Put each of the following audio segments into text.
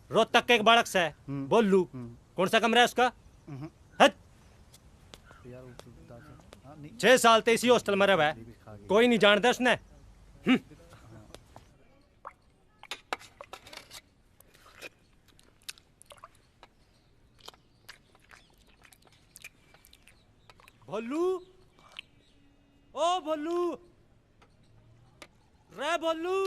रोहतक का एक बालक सा है, बोलू। कौन सा कमरा है उसका? हट। 6 साल से इसी हॉस्टल में रहा है, कोई नहीं जानता उसने। भोलू, ओ भोलू, रे भोलू।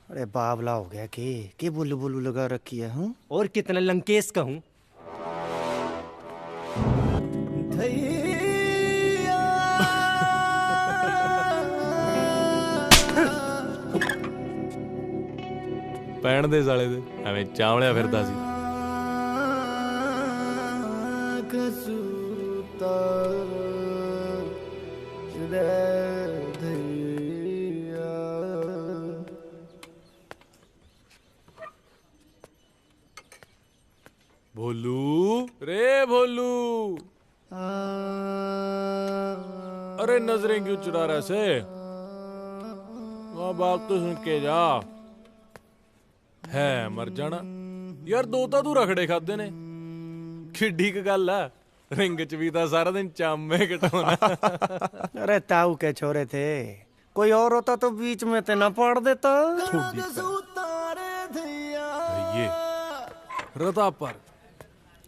अरे बावला हो गया कि बुल्लू बुल्लू लगा रखी है। हूँ और कितना लंकेश का हूं। ਪੈਣ ਦੇ ਸਾਲੇ ਦੇ ਐਵੇਂ ਚਾਵਲਿਆ ਫਿਰਦਾ ਸੀ। भोलू रे भोलू, अरे नजरें क्यों चुरा रहे से? माँ बाप तो सुन के जा। है मर जाना यार, दो तो तू रखड़े खाते ने। किड्डी क गल है, रिंग च भी तो सारा दिन चामे कटाना। अरे ताऊ के छोरे थे, कोई और होता तो बीच में ते ना पाड़ देता। ये रता पर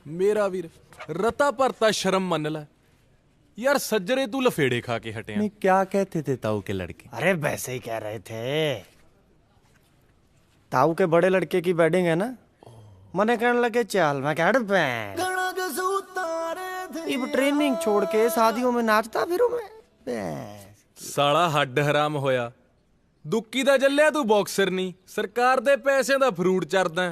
मेरा वीर, रता पर ता शर्म मन ला यार। सज्जरे तू लफेड़े खा के हटे। नहीं क्या कहते थे ताऊ के लड़के? अरे वैसे ही कह रहे थे। ताऊ के बड़े लड़के की वेडिंग है ना, मने कहने लगे चल मैं कह अब ट्रेनिंग छोड़ के शादियों में नाचता फिरूं मैं। साला हड्ड हराम होया, दुक्की दा जल्लिया तू बॉक्सर नहीं, सरकार दे पैसे दा फ्रूट चरदा,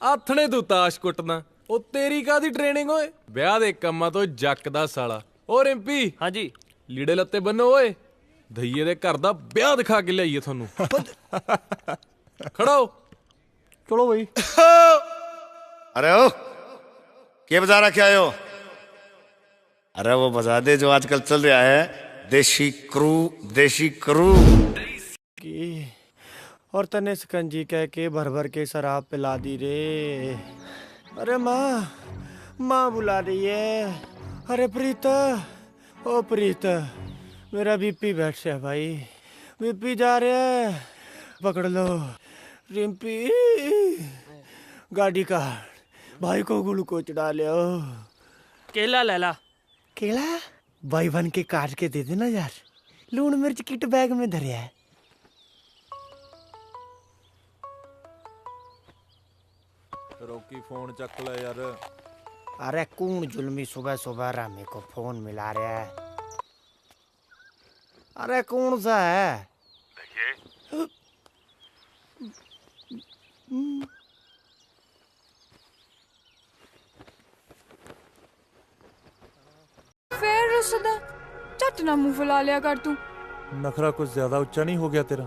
आथणे तू ताश कुੱਟਦਾ। ਉਹ ਤੇਰੀ ਕਾਦੀ ਟ੍ਰੇਨਿੰਗ ਓਏ? ਵਿਆਹ ਦੇ ਕੰਮਾਂ ਤੋਂ ਜੱਕ ਦਾ ਸਾਲਾ। ਓ ਰਿੰਪੀ, ਹਾਂਜੀ ਲੀੜੇ ਲੱਤੇ ਬੰਨੋ ਓਏ, ਧਈਏ ਦੇ ਘਰ ਦਾ ਵਿਆਹ ਦਿਖਾ ਕੇ ਲਿਆਈਏ ਤੁਹਾਨੂੰ। ਖੜਾ ਹੋ। चलो भाई। अरे ओ क्या बजा रखे आए हो? अरे वो बजा दे जो आजकल चल रहा है, देशी क्रू, देशी क्रू। और तने सकंजी कह के भर भर के शराब पिला दी रे। अरे माँ बुला रही है। अरे प्रीत, ओ प्रीत, मेरा बीपी बैठ से है भाई, बीपी जा रहा है, पकड़ लो। रिम्पी गाड़ी का भाई को ग्लूकोज डालो। केला ले ला। केला भाई बन के काट के दे देना यार, लून मिर्च किट बैग में धरिया है। रोकी फोन चक ले यार। अरे कौन जुल्मी सुबह सुबह रामी को फोन मिला रहा है? अरे कौन सा है? फिर रुसदा झट ना मुंह फुला लिया कर तू। नखरा कुछ ज्यादा उच्चा नहीं हो गया तेरा?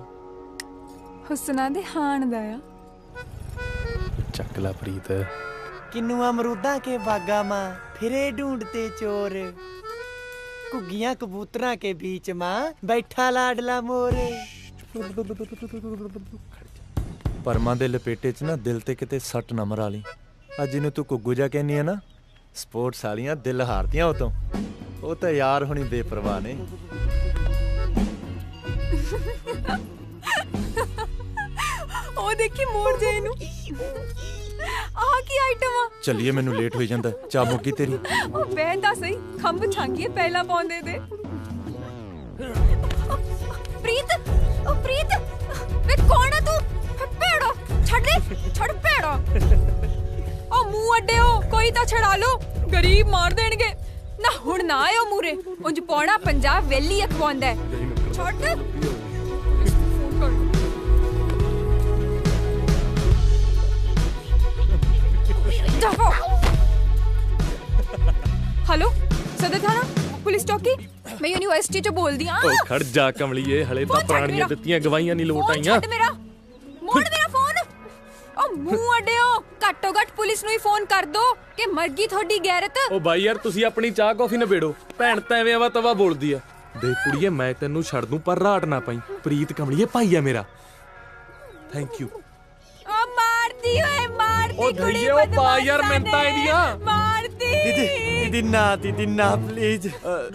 हुस्ना दे हान दया चकला प्रीत। किन्नू अमरूदा के बागा मां फिरे ढूंढते चोर, कुगियां कबूतरा के बीच मां बैठा लाडला मोर। ਪਰਮਾਂ ਦੇ ਲਪੇਟੇ 'ਚ ਨਾ ਦਿਲ ਤੇ ਕਿਤੇ ਸੱਟ ਨਾ ਮਰਾ ਲਈ। ਅੱਜ ਜਿਹਨੂੰ ਤੂੰ ਕੁੱਗੂ ਜਾ ਕਹਿੰਦੀ ਹੈ ਨਾ, ਸਪੋਰਟਸ ਵਾਲੀਆਂ ਦਿਲ ਹਾਰਦੀਆਂ ਉਹ ਤੋਂ। ਉਹ ਤਾਂ ਯਾਰ ਹੁਣੀ ਬੇਪਰਵਾਹ ਨੇ। ਉਹ ਦੇਖੀ ਮੋੜ ਜੇ ਇਹਨੂੰ। ਆਹ ਕੀ ਆਈਟਮ ਆ? ਚੱਲੀਏ, ਮੈਨੂੰ ਲੇਟ ਹੋਈ ਜਾਂਦਾ। ਚਾਹ ਮੁੱਕੀ ਤੇਰੀ? ਉਹ ਬਹਿੰਦਾ ਸਹੀ, ਖੰਭ ਛਾਂਗੀਏ ਪਹਿਲਾਂ ਪਾਉਂਦੇ ਤੇ। ਪ੍ਰੀਤ, ਉਹ ਪ੍ਰੀਤ, ਵੇ ਕੌਣ ਆ ਤੂੰ? ਭੇੜੋ ਛੱਡ ਦੇ, ਛੱਡ ਭੇੜੋ। ਉਹ ਮੂੰਹ ਅੱਡਿਓ, ਕੋਈ ਤਾਂ ਛੜਾ ਲੋ, ਗਰੀਬ ਮਾਰ ਦੇਣਗੇ ਨਾ। ਹੁਣ ਨਾ ਆਇਓ ਮੂਰੇ, ਉਂਝ ਪੌਣਾ ਪੰਜਾਬ ਵੇਲੀ ਅਖਵਾਉਂਦਾ। ਛੱਡ हेलो सदर थाना पुलिस चौकी, मैं यूनिवर्सिटी चो बोल दी। ओ खड़ जा कमलिए, हले तां पुराणियां दित्तियां गवाहियां नहीं लोट आईयां। मोड़ मेरा फोन। ओ मुंह अड्डियो, घट्टो घट पुलिस ਨੂੰ ਹੀ ਫੋਨ ਕਰ ਦੋ ਕਿ ਮਰ ਗਈ ਤੁਹਾਡੀ ਗੈਰਤ। ओ भाई यार ਤੁਸੀਂ ਆਪਣੀ ਚਾਹ ਕਾਫੀ ਨਿਬੇੜੋ, ਭੈਣ ਤਾਂ ਐਵੇਂ ਆਵਾ ਤਵਾ ਬੋਲਦੀ ਆ। ਦੇਖ ਕੁੜੀਏ, ਮੈਂ ਤੈਨੂੰ ਛੱਡ ਦੂੰ ਪਰ ਰਾਟ ਨਾ ਪਾਈ। ਪ੍ਰੀਤ ਕਮਲੀਏ ਭਾਈ ਆ ਮੇਰਾ। ਥੈਂਕ ਯੂ ओ मारती है मारती ओ कुड़ी धैर्य, ओ पा यार, बदमाशा मिन्नतां ने। इहदियां। मारती दीदी ना प्लीज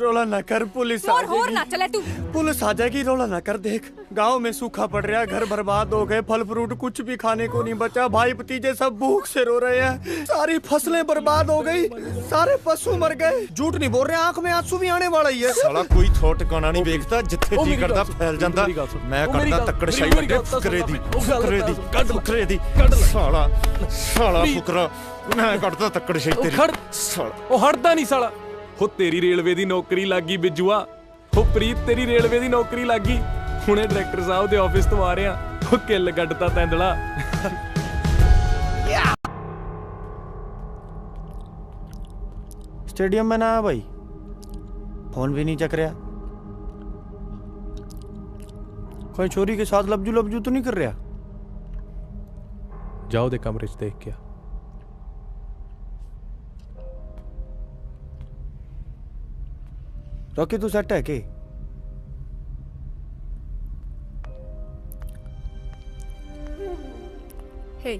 रोला ना कर, पुलिस आ और जाएगी। ना चले तू पुलिस आ जाएगी, रोला ना कर। देख गांव में सूखा पड़ रहा है, घर बर्बाद हो गए, फल फ्रूट कुछ भी खाने को नहीं बचा, भाई भतीजे सब भूख से रो रहे हैं, सारी फसलें बर्बाद हो गई, सारे पशु मर गए। झूठ नहीं बोल रहे, आंख में आंसू भी आने वाला ही है। ਸਾਲਾ ਕੋਈ ਥੋ ਟਿਕਾਣਾ ਨਹੀਂ ਵੇਖਦਾ, ਜਿੱਥੇ ਜੀ ਕਰਦਾ ਫੈਲ ਜਾਂਦਾ। ਮੈਂ ਕਰਦਾ ਤੱਕੜ ਸ਼ਾਹੀ ਵੱਡੇ ਫੁਕਰੇ ਦੀ ਫੁਕਰੇ ਦੀ ਸਾਲਾ ਫੁਕਰਾ। ਮੈਂ ਕਰਦਾ ਤੱਕੜ ਸ਼ਾਹੀ ਤੇਰੀ ਖੜ। ਸਾਲਾ। ਉਹ ਹਟਦਾ ਨਹੀਂ ਸਾਲਾ। ਹੋ ਤੇਰੀ ਰੇਲਵੇ ਦੀ ਨੌਕਰੀ ਲੱਗੀ ਬਿੱਜੂਆ। ਹੋ ਪ੍ਰੀਤ ਤੇਰੀ ਰੇਲਵੇ ਦੀ ਨੌਕਰੀ ਲੱਗੀ। ਹੁਣੇ ਡਾਇਰੈਕਟਰ ਸਾਹਿਬ ਦੇ ਆਫਿਸ ਤੋਂ ਆ ਰਿਹਾ। ਉਹ ਕਿੱਲ ਗੱਡਤਾ ਤੈਂਦਲਾ। स्टेडियम में ना आया भाई, फोन भी नहीं चक रहा, कोई छोरी के साथ लबजू तो नहीं कर रहा? ਜਾ ਉਹਦੇ ਕਮਰੇ 'ਚ ਦੇਖ ਕੇ ਆ। रॉकी तू सेट है के? हे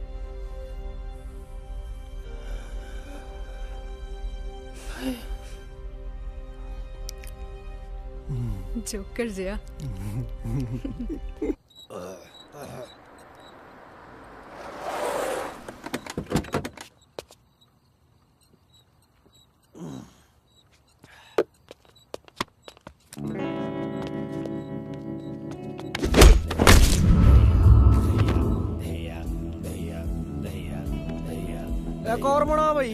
जोकर जिया एक और बना भाई।